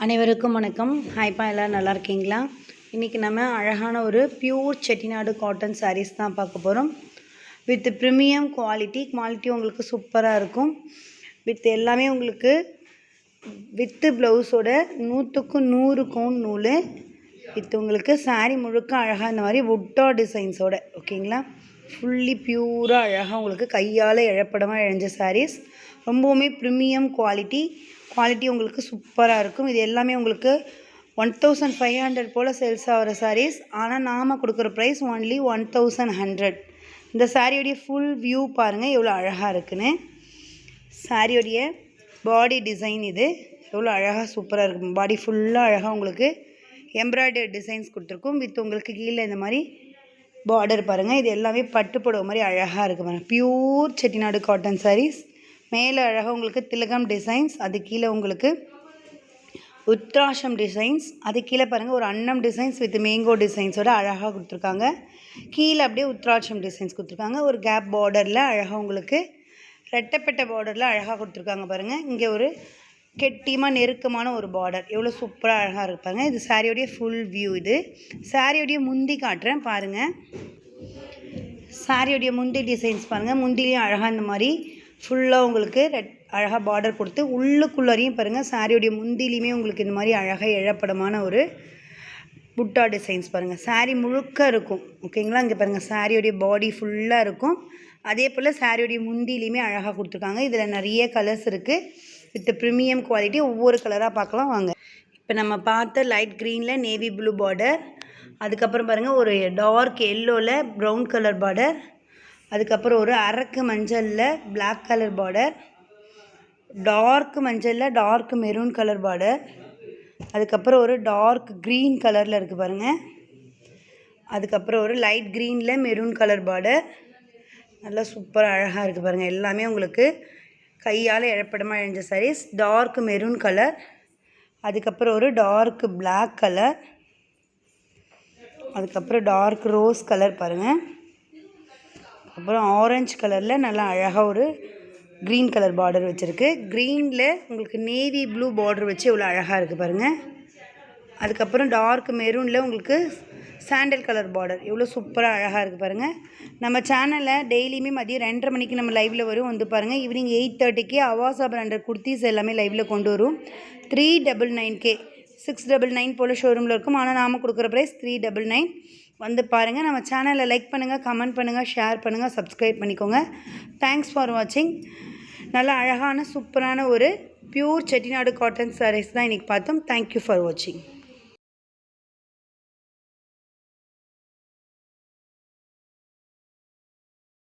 அனைவருக்கும் வணக்கம். ஹாய்ப்பா, எல்லோரும் நல்லா இருக்கீங்களா? இன்றைக்கி நம்ம அழகான ஒரு பியூர் செட்டிநாடு காட்டன் சாரீஸ் தான் பார்க்க போகிறோம். வித் ப்ரீமியம் குவாலிட்டி உங்களுக்கு சூப்பராக இருக்கும். வித் எல்லாமே உங்களுக்கு வித்து ப்ளவுஸோட 100க்கு 100 கவுன் நூல் வித் உங்களுக்கு சாரீ முழுக்க அழகாக இந்த மாதிரி வுட்டா டிசைன்ஸோட ஓகேங்களா. ஃபுல்லி பியூராக அழகாக உங்களுக்கு கையால் இழப்படமாக இழைஞ்ச சாரீஸ். ரொம்பவுமே ப்ரீமியம் குவாலிட்டி உங்களுக்கு சூப்பராக இருக்கும். இது எல்லாமே உங்களுக்கு 1500 போல் சேல்ஸ் ஆகிற சாரீஸ். ஆனால் நாம் கொடுக்குற ப்ரைஸ் ஒன்லி 1100. இந்த சாரியோடைய ஃபுல் வியூ பாருங்கள் எவ்வளோ அழகாக இருக்குன்னு. சாரியோடைய பாடி டிசைன் இது எவ்வளோ அழகாக சூப்பராக இருக்கும். பாடி ஃபுல்லாக அழகாக உங்களுக்கு எம்ப்ராய்டரி டிசைன்ஸ் கொடுத்துருக்கும். வித் உங்களுக்கு கீழே இந்த மாதிரி பார்டர் பாருங்கள். இது எல்லாமே பட்டு புடவை மாதிரி அழகாக இருக்குது பாருங்கள். Pure Chettinad cotton sarees. மேலே அழகாக உங்களுக்கு திலகம் டிசைன்ஸ், அது கீழே உங்களுக்கு உத்ராஷம் டிசைன்ஸ், அது கீழே பாருங்கள் ஒரு அன்னம் டிசைன்ஸ் வித் மேங்கோ டிசைன்ஸோட அழகாக கொடுத்துருக்காங்க. கீழே அப்படியே உத்ராட்சம் டிசைன்ஸ் கொடுத்துருக்காங்க. ஒரு கேப் பார்டரில் அழகாக உங்களுக்கு ரெட்டப்பட்ட பார்டரில் அழகாக கொடுத்துருக்காங்க பாருங்கள். இங்கே ஒரு கெட்டியமாக நெருக்கமான ஒரு பார்டர் எவ்வளோ சூப்பராக அழகாக இருப்பாங்க. இது சாரியோடைய ஃபுல் வியூ. இது சாரியோடைய முந்தி காட்டுறேன் பாருங்கள். சாரியோடைய முந்தி டிசைன்ஸ் பாருங்கள். முந்திலையும் அழகாக இந்த மாதிரி ஃபுல்லாக உங்களுக்கு அழகாக பார்டர் கொடுத்து உள்ளுக்குள்ளரையும் பாருங்கள். சாரியோடைய முந்திலையுமே உங்களுக்கு இந்த மாதிரி அழகாக இழப்படமான ஒரு புட்டா டிசைன்ஸ் பாருங்கள். சாரீ முழுக்க இருக்கும் ஓகேங்களா. இங்கே பாருங்கள் சாரியோடைய பாடி ஃபுல்லாக இருக்கும். அதே போல் சாரியோடைய முந்திலையுமே அழகாக கொடுத்துருக்காங்க. இதில் நிறைய கலர்ஸ் இருக்குது. With premium quality. ஒவ்வொரு கலராக பார்க்கலாம் வாங்க. இப்போ நம்ம பார்த்த லைட் க்ரீனில் நேவி ப்ளூ பார்டர், அதுக்கப்புறம் பாருங்கள் ஒரு டார்க் எல்லோவில் ப்ரௌன் கலர் பார்டர், அதுக்கப்புறம் ஒரு அரக்கு மஞ்சளில் பிளாக் கலர் பார்டர், டார்க் மஞ்சளில் டார்க் மெரூன் கலர் பார்டர், அதுக்கப்புறம் ஒரு டார்க் க்ரீன் கலரில் இருக்குது பாருங்கள். அதுக்கப்புறம் ஒரு லைட் க்ரீனில் மெரூன் கலர் பார்டர். நல்லா சூப்பராக அழகாக இருக்குது பாருங்கள். எல்லாமே உங்களுக்கு கையால் இழப்படமாக இழைஞ்ச சாரீஸ். டார்க் மெரூன் கலர், அதுக்கப்புறம் ஒரு டார்க் பிளாக் கலர், அதுக்கப்புறம் டார்க் ரோஸ் கலர் பாருங்கள். அப்புறம் ஆரஞ்சு கலரில் நல்லா அழகாக ஒரு க்ரீன் கலர் பார்டர் வச்சுருக்கு. க்ரீனில் உங்களுக்கு நேவி ப்ளூ பார்டர் வச்சு எவ்வளோ அழகாக இருக்குது பாருங்கள். அதுக்கப்புறம் டார்க் மெரூனில் உங்களுக்கு சாண்டல் கலர் பார்டர் எவ்வளோ சூப்பராக அழகாக இருக்குது பாருங்கள். நம்ம சேனலில் டெய்லியுமே மதியம் 2:30 மணிக்கு நம்ம லைவில் வரும். வந்து பாருங்கள். ஈவினிங் 8:30க்கு அவாசா பிராண்டட் குர்த்திஸ் எல்லாமே லைவில் கொண்டு வரும். 399K 699 போல் ஷோரூமில் இருக்கும். ஆனால் நாம் கொடுக்குற ப்ரைஸ் 399. வந்து பாருங்கள். நம்ம சேனலை லைக் பண்ணுங்கள், கமெண்ட் பண்ணுங்கள், ஷேர் பண்ணுங்கள், சப்ஸ்கிரைப் பண்ணிக்கோங்க. தேங்க்ஸ் ஃபார் வாட்சிங். நல்லா அழகான சூப்பரான ஒரு பியூர் செட்டிநாடு காட்டன் சாரீஸ் தான் இன்றைக்கி பார்த்தோம். தேங்க்யூ ஃபார் வாட்சிங்.